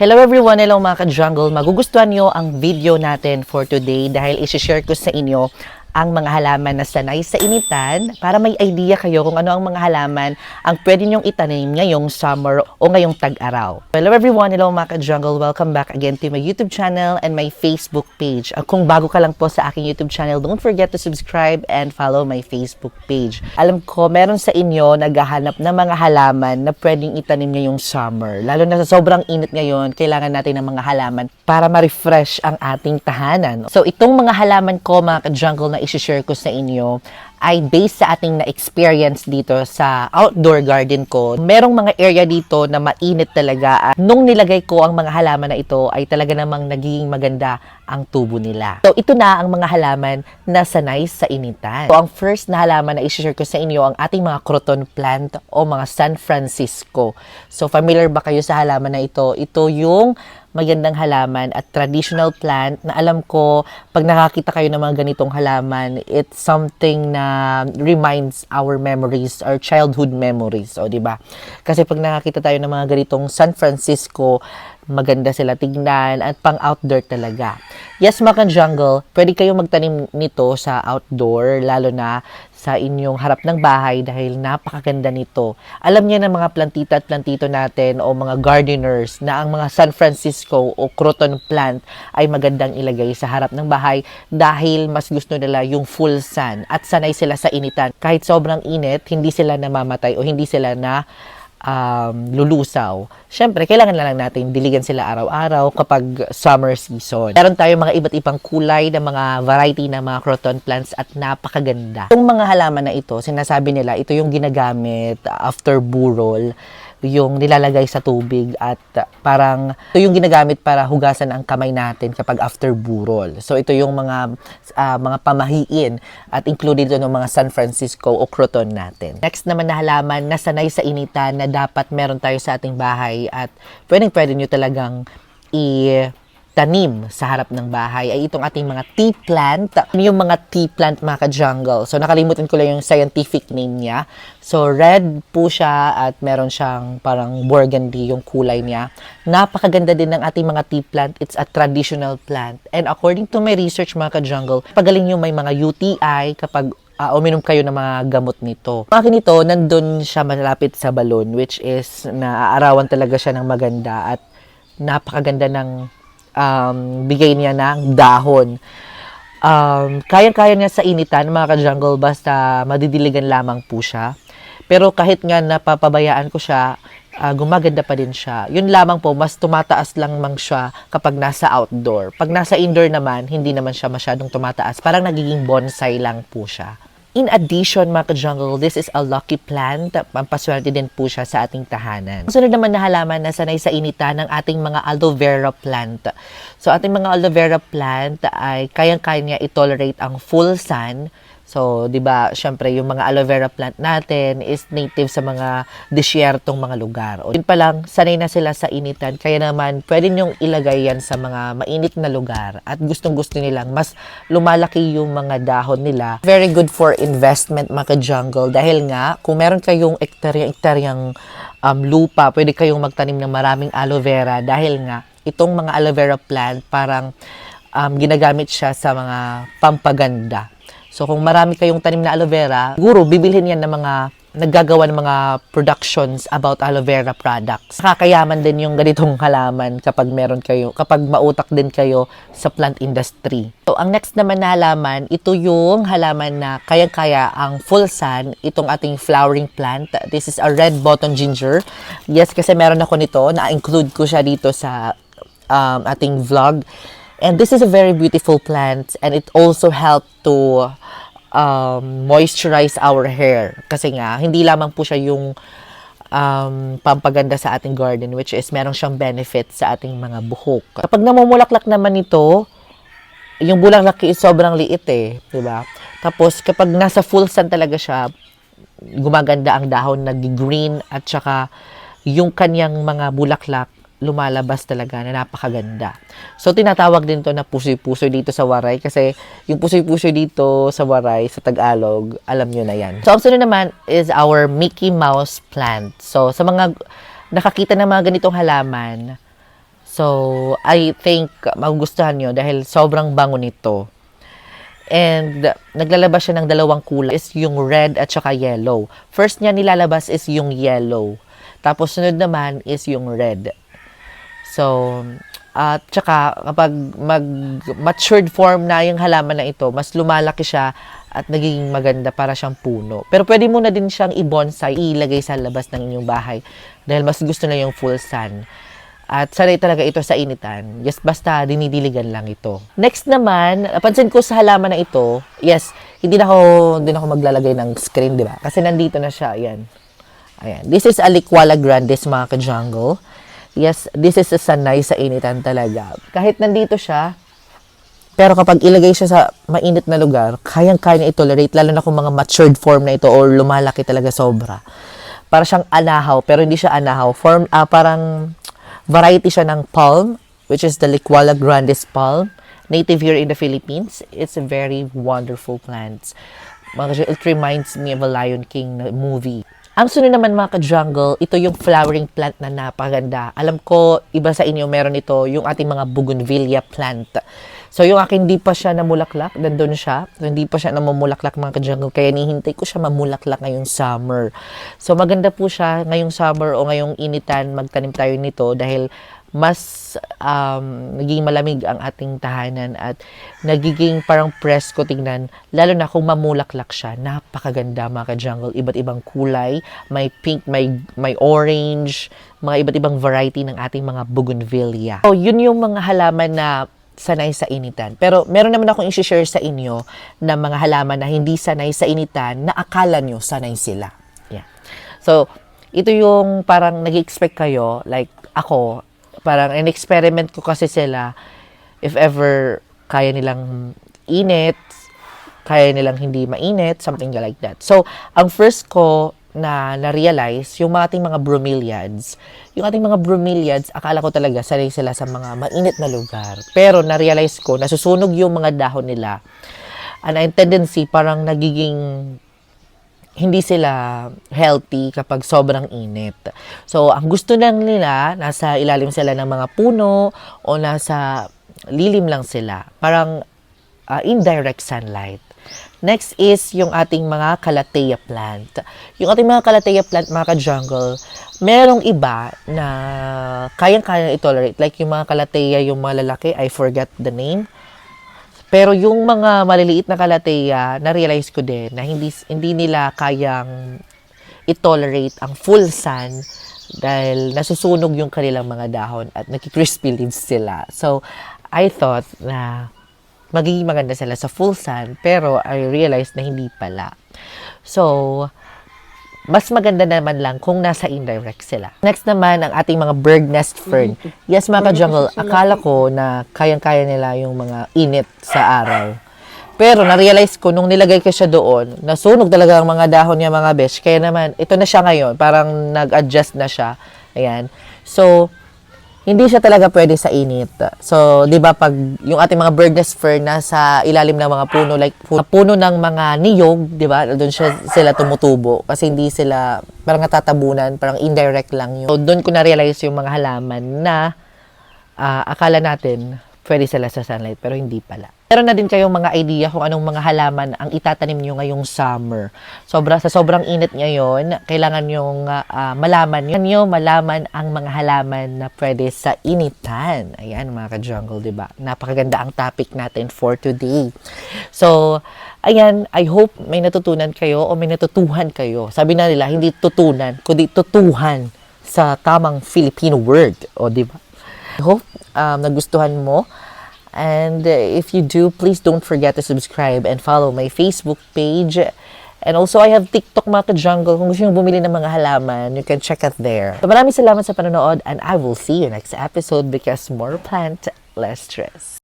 Hello everyone, hello mga ka-jungle. Magugustuhan nyo ang video natin for today dahil isi-share ko sa inyo ang mga halaman na sanay sa initan para may idea kayo kung ano ang mga halaman ang pwede nyong itanim ngayong summer o ngayong tag-araw. Hello everyone, hello mga ka-jungle. Welcome back again to my YouTube channel and my Facebook page. Kung bago ka lang po sa aking YouTube channel, don't forget to subscribe and follow my Facebook page. Alam ko, meron sa inyo naghahanap ng mga halaman na pwedeng itanim ngayong summer. Lalo na sa sobrang init ngayon, kailangan natin ng mga halaman para ma-refresh ang ating tahanan. So itong mga halaman ko mga ka-jungle na isi-share ko sa inyo ay based sa ating na-experience dito sa outdoor garden ko. Merong mga area dito na mainit talaga at nung nilagay ko ang mga halaman na ito ay talaga namang nagiging maganda ang tubo nila. So ito na ang mga halaman na sanay sa initan. So ang first na halaman na isi-share ko sa inyo ang ating mga croton plant o mga San Francisco. So familiar ba kayo sa halaman na ito? Ito yung magandang halaman at traditional plant na alam ko pag nakakita kayo ng mga ganitong halaman, it's something na reminds our memories, our childhood memories. O, diba? Kasi pag nakakita tayo ng mga ganitong San Francisco, maganda sila tignan at pang-outdoor talaga. Yes, mga jungle, pwede kayong magtanim nito sa outdoor, lalo na sa inyong harap ng bahay dahil napakaganda nito. Alam niya ng mga plantita at plantito natin o mga gardeners na ang mga San Francisco o croton plant ay magandang ilagay sa harap ng bahay dahil mas gusto nila yung full sun at sanay sila sa initan. Kahit sobrang init, hindi sila namamatay o hindi sila na lulusaw. Siyempre, kailangan lang natin diligan sila araw-araw kapag summer season. Meron tayong mga iba't ibang kulay ng mga variety ng mga croton plants at napakaganda. Itong mga halaman na ito, sinasabi nila, ito yung ginagamit after burol, yung nilalagay sa tubig at parang ito yung ginagamit para hugasan ang kamay natin kapag after burol. So ito yung mga pamahiin at included ito ng mga San Francisco o croton natin. Next naman na halaman na sanay sa initan na dapat meron tayo sa ating bahay at pwede nyo talagang tanim sa harap ng bahay ay itong ating mga tea plant. Yung mga tea plant mga ka-jungle. So nakalimutan ko lang yung scientific name niya. So red po siya at meron siyang parang burgundy yung kulay niya. Napakaganda din ng ating mga tea plant. It's a traditional plant. And according to my research mga ka-jungle, pagaling yung may mga UTI kapag uminom kayo ng mga gamot nito. Akin ito, nandun siya malapit sa balon which is naaarawan talaga siya ng maganda at napakaganda ng bigay niya ng dahon. Kayang-kaya niya sa initan, mga ka-jungle, basta madidiligan lamang po siya. Pero kahit nga napapabayaan ko siya, gumaganda pa din siya. Yun lamang po, mas tumataas lang mang siya kapag nasa outdoor. Pag nasa indoor naman, hindi naman siya masyadong tumataas. Parang nagiging bonsai lang po siya. In addition, mga ka-jungle, this is a lucky plant. Pampaswerte din po siya sa ating tahanan. Sunod naman na halaman na sanay sa initan ng ating mga aloe vera plant. So, ating mga aloe vera plant ay kayang-kaya niya i-tolerate ang full sun. So, di ba, syempre, yung mga aloe vera plant natin is native sa mga desyertong mga lugar. O, yun pa lang, sanay na sila sa initan. Kaya naman, pwede nyong ilagay yan sa mga mainit na lugar. At gustong-gusto nilang mas lumalaki yung mga dahon nila. Very good for investment, mga ka-jungle. Dahil nga, kung meron kayong ektaryang lupa, pwede kayong magtanim ng maraming aloe vera. Dahil nga, itong mga aloe vera plant, parang ginagamit siya sa mga pampaganda. So, kung marami kayong tanim na aloe vera, siguro bibilhin yan ng mga naggagawa ng mga productions about aloe vera products. Nakakayaman din yung ganitong halaman kapag meron kayo, kapag mautak din kayo sa plant industry. So, ang next naman na halaman, ito yung halaman na kayang-kaya ang full sun, itong ating flowering plant. This is a red button ginger. Yes, kasi meron ako nito, na-include ko siya dito sa ating vlog. And this is a very beautiful plant and it also helped to moisturize our hair. Kasi nga, hindi lamang po siya yung pampaganda sa ating garden which is meron siyang benefit sa ating mga buhok. Kapag namumulaklak naman ito, yung bulaklak is sobrang liit eh, diba? Tapos kapag nasa full sun talaga siya, gumaganda ang dahon, nag-green at saka yung kanyang mga bulaklak lumalabas talaga na napakaganda. So, tinatawag din to na pusoy-pusoy dito sa Waray kasi yung pusoy-pusoy dito sa Waray, sa Tagalog, alam nyo na yan. So, ang sunod naman is our Mickey Mouse plant. So, sa mga nakakita ng mga ganitong halaman, So, I think magugustuhan nyo dahil sobrang bango nito. And naglalabas siya ng dalawang kulay, is yung red at saka yellow. First niya nilalabas is yung yellow. Tapos sunod naman is yung red. So, at saka kapag mag-matured form na yung halaman na ito, mas lumalaki siya at nagiging maganda para siyang puno. Pero pwede mo na din siyang i-bonsai, ilagay sa labas ng inyong bahay dahil mas gusto na yung full sun. At sanay talaga ito sa initan. Yes, basta dinidiligan lang ito. Next naman, napansin ko sa halaman na ito, yes, hindi na ako maglalagay ng screen, di ba? Kasi nandito na siya, ayan. Ayan. This is a Liquala grandis, mga ka-jungle. Yes, this is a sanay sa initan talaga. Kahit nandito siya, pero kapag ilagay siya sa mainit na lugar, kayang-kaya niya i-tolerate, lalo na kung mga matured form na ito or lumalaki talaga sobra. Para siyang anahaw, pero hindi siya anahaw. Parang variety siya ng palm, which is the Liquala grandis palm, native here in the Philippines. It's a very wonderful plant. It reminds me of a Lion King movie. Ang sunod naman, mga ka-jungle, ito yung flowering plant na napaganda. Alam ko, iba sa inyo meron ito, yung ating mga bougainvillea plant. So, yung akin hindi pa siya namulaklak, nandun siya. Hindi pa siya namumulaklak, mga ka-jungle, kaya nihintay ko siya mamulaklak ngayong summer. So, maganda po siya ngayong summer o ngayong initan, magtanim tayo nito dahil mas nagiging malamig ang ating tahanan at nagiging parang presko tingnan, lalo na kung mamulaklak siya. Napakaganda, mga ka-jungle, iba't ibang kulay, may pink, may orange, mga iba't ibang variety ng ating mga bougainvillea. So, yun yung mga halaman na sanay sa initan. Pero meron naman akong i-share sa inyo na mga halaman na hindi sanay sa initan na akala nyo sanay sila. Yeah. So, ito yung parang nag-expect kayo, like ako, parang in-experiment ko kasi sila if ever kaya nilang init, kaya nilang hindi mainit, something like that. So, ang first ko na-realize, yung ating mga bromeliads. Yung ating mga bromeliads, akala ko talaga sanay sila sa mga mainit na lugar. Pero na-realize ko, nasusunog yung mga dahon nila. And ang tendency, parang nagiging hindi sila healthy kapag sobrang init. So, ang gusto lang nila, nasa ilalim sila ng mga puno o nasa lilim lang sila. Parang indirect sunlight. Next is yung ating mga calathea plant. Yung ating mga calathea plant, mga ka-jungle, merong iba na kayang-kaya i-tolerate. Like yung mga calathea, yung mga lalaki, I forgot the name. Pero yung mga maliliit na calathea, na-realize ko din na hindi nila kayang i-tolerate ang full sun dahil nasusunog yung kanilang mga dahon at naki-crispy leaves sila. So, I thought na magiging maganda sila sa full sun, pero I realized na hindi pala. So, mas maganda naman lang kung nasa indirect sila. Next naman, ang ating mga bird nest fern. Yes, mga ka-jungle, akala ko na kayang-kaya nila yung mga init sa araw. Pero na-realize ko, nung nilagay ko siya doon, nasunog talaga ang mga dahon niya, mga besh. Kaya naman, ito na siya ngayon. Parang nag-adjust na siya. Ayan. So, hindi siya talaga pwede sa init. So, di ba pag yung ating mga bird nest fern nasa ilalim ng mga puno, like puno ng mga niyog, di ba? Doon sila tumutubo kasi hindi sila parang natatabunan, parang indirect lang yun. So, doon ko na-realize yung mga halaman na akala natin pwede sila sa sunlight, pero hindi pala. Meron na din kayong mga idea kung anong mga halaman ang itatanim nyo ngayong summer. Sa sobrang init ngayon, kailangan nyong malaman ang mga halaman na pwede sa initan. Ayan, mga ka-jungle, diba? Napakaganda ang topic natin for today. So, ayan, I hope may natutunan kayo o may natutuhan kayo. Sabi na nila, hindi tutunan, kundi tutuhan sa tamang Filipino word. O, diba? I hope nagustuhan mo. And if you do, please don't forget to subscribe and follow my Facebook page. And also, I have TikTok, mga ka-jungle. Kung gusto nyo bumili ng mga halaman, you can check it there. So, maraming salamat sa panonood and I will see you next episode because more plant, less stress.